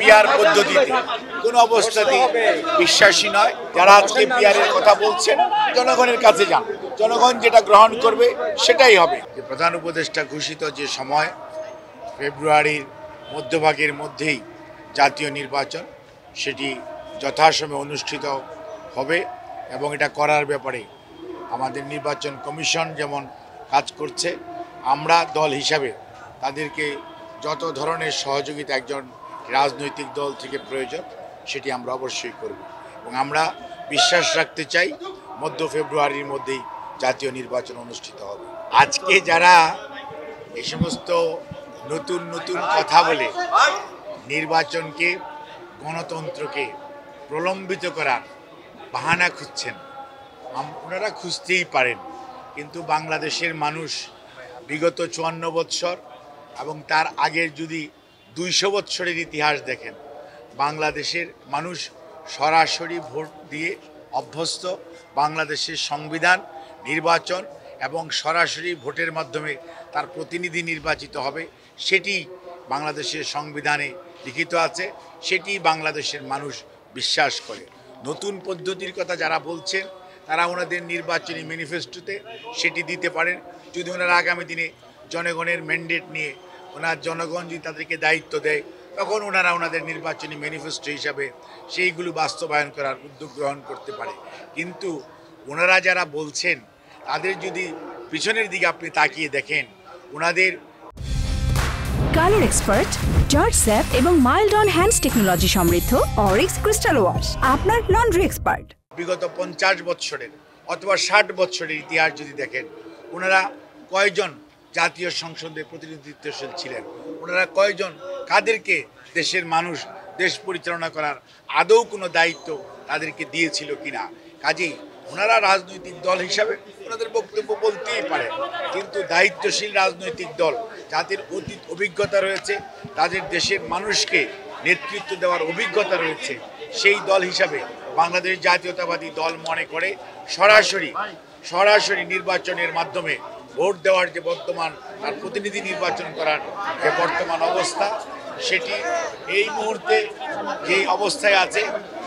PR পদ্ধতিতে কোনো অবস্থাতেই বিশ্বাসী নয়। যারা আজকে পিআরের কথা বলছেন জনগণের কাছে যান, জনগণ যেটা গ্রহণ করবে সেটাই হবে। যে প্রধান উপদেষ্টা ঘোষিত যে সময় ফেব্রুয়ারির মধ্যভাগের মধ্যেই জাতীয় নির্বাচন, সেটি যথাসময়ে অনুষ্ঠিত হবে এবং এটা করার ব্যাপারে আমাদের নির্বাচন কমিশন যেমন কাজ করছে, আমরা দল হিসাবে তাদেরকে যত ধরনের সহযোগিতা একজন রাজনৈতিক দল থেকে প্রয়োজন সেটি আমরা অবশ্যই করব এবং আমরা বিশ্বাস রাখতে চাই মধ্য ফেব্রুয়ারির মধ্যেই জাতীয় নির্বাচন অনুষ্ঠিত হবে। আজকে যারা এই সমস্ত নতুন নতুন কথা বলে নির্বাচনকে, গণতন্ত্রকে প্রলম্বিত করার বাহানা খুঁজছেন, ওনারা খুঁজতেই পারেন, কিন্তু বাংলাদেশের মানুষ বিগত 54 বৎসর এবং তার আগের যদি 200 বৎসরের ইতিহাস দেখেন, বাংলাদেশের মানুষ সরাসরি ভোট দিয়ে অভ্যস্ত। বাংলাদেশের সংবিধান, নির্বাচন এবং সরাসরি ভোটের মাধ্যমে তার প্রতিনিধি নির্বাচিত হবে, সেটি বাংলাদেশের সংবিধানে লিখিত আছে, সেটি বাংলাদেশের মানুষ বিশ্বাস করে। নতুন পদ্ধতির কথা যারা বলছেন তারা ওনাদের নির্বাচনী ম্যানিফেস্টোতে সেটি দিতে পারেন, যদি ওনারা আগামী দিনে জনগণের ম্যান্ডেট নিয়ে জনগণ যদি তাদেরকে দায়িত্ব দেয় তখন ওনারা ওনাদের নির্বাচনী ম্যানিফেস্টো হিসাবে সেইগুলো বাস্তবায়ন করার উদ্যোগ গ্রহণ করতে পারে। কিন্তু ওনারা যারা বলছেন তাদের যদি পিছনের দিকে আপনি তাকিয়ে দেখেন, ওনাদের কালার এক্সপার্ট, জর্জ স্যাপ এবং মাইল্ড অন হ্যান্ডস টেকনোলজি সমৃদ্ধ অরিক্স ক্রিস্টাল ওয়াশ আপনার লন্ড্রি এক্সপার্ট। বিগত 50 বৎসরের অথবা 60 বৎসরের ইতিহাস যদি দেখেন, ওনারা কয়জন জাতীয় সংসদে প্রতিনিধিত্বশীল ছিলেন, ওনারা কয়জন, কাদেরকে দেশের মানুষ দেশ পরিচালনা করার আদৌ কোনো দায়িত্ব তাদেরকে দিয়েছিল কিনা। কাজেই ওনারা রাজনৈতিক দল হিসাবে ওনাদের বক্তব্য বলতেই পারে, কিন্তু দায়িত্বশীল রাজনৈতিক দল যাদের অতীত অভিজ্ঞতা রয়েছে, তাদের দেশের মানুষকে নেতৃত্ব দেওয়ার অভিজ্ঞতা রয়েছে, সেই দল হিসাবে বাংলাদেশ জাতীয়তাবাদী দল মনে করে সরাসরি নির্বাচনের মাধ্যমে ভোট দেওয়ার যে বর্তমান, তার প্রতিনিধি নির্বাচন করার যে বর্তমান অবস্থা, সেটি এই মুহূর্তে যে অবস্থায় আছে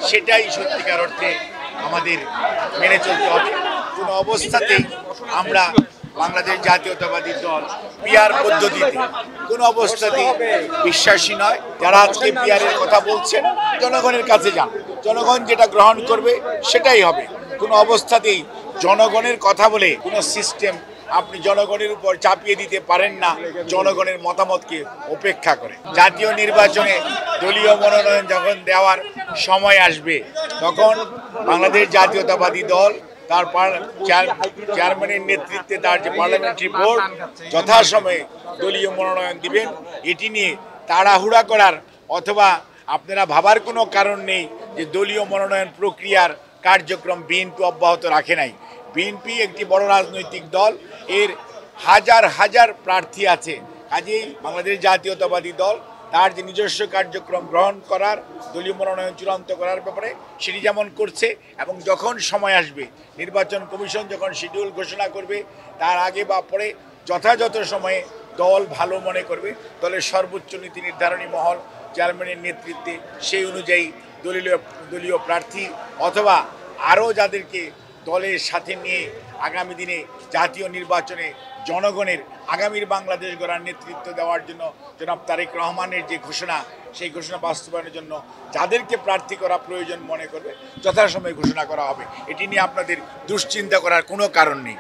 সেটাই সত্যিকার অর্থে আমাদের মেনে চলতে হবে। কোনো অবস্থাতেই আমরা বাংলাদেশ জাতীয়তাবাদী দল পিআর পদ্ধতিতে কোনো অবস্থাতেই বিশ্বাসী নয়। যারা আজকে পিআরের কথা বলছেন জনগণের কাছে যান, জনগণ যেটা গ্রহণ করবে সেটাই হবে। কোনো অবস্থাতেই জনগণের কথা বলে কোনো সিস্টেম আপনি জনগণের উপর চাপিয়ে দিতে পারেন না, জনগণের মতামতকে উপেক্ষা করে। জাতীয় নির্বাচনে দলীয় মনোনয়ন যখন দেওয়ার সময় আসবে, তখন বাংলাদেশ জাতীয়তাবাদী দল তার চেয়ারম্যানের নেতৃত্বে তার যে পার্লামেন্টারি বোর্ড যথাসময়ে দলীয় মনোনয়ন দিবেন। এটি নিয়ে তাড়াহুড়া করার অথবা আপনারা ভাবার কোনো কারণ নেই যে দলীয় মনোনয়ন প্রক্রিয়ার কার্যক্রম বিএনপি অব্যাহত রাখে নাই। বিএনপি একটি বড় রাজনৈতিক দল, এর হাজার হাজার প্রার্থী আছে। কাজেই বাংলাদেশ জাতীয়তাবাদী দল তার যে নিজস্ব কার্যক্রম গ্রহণ করার, দলীয় মনোনয়ন চূড়ান্ত করার ব্যাপারে সেটি যেমন করছে, এবং যখন সময় আসবে নির্বাচন কমিশন যখন শিডিউল ঘোষণা করবে, তার আগে বা পরে যথাযথ সময়ে দল ভালো মনে করবে, দলের সর্বোচ্চ নীতি নির্ধারণী মহল চেয়ারম্যানের নেতৃত্বে সেই অনুযায়ী দলীয় প্রার্থী অথবা আরও যাদেরকে দলের সাথে নিয়ে আগামী দিনে জাতীয় নির্বাচনে জনগণের আগামীর বাংলাদেশ গড়ার নেতৃত্ব দেওয়ার জন্য জনাব তারেক রহমানের যে ঘোষণা, সেই ঘোষণা বাস্তবায়নের জন্য যাদেরকে প্রার্থী করা প্রয়োজন মনে করবে যথাসময়ে ঘোষণা করা হবে। এটি নিয়ে আপনাদের দুশ্চিন্তা করার কোনো কারণ নেই।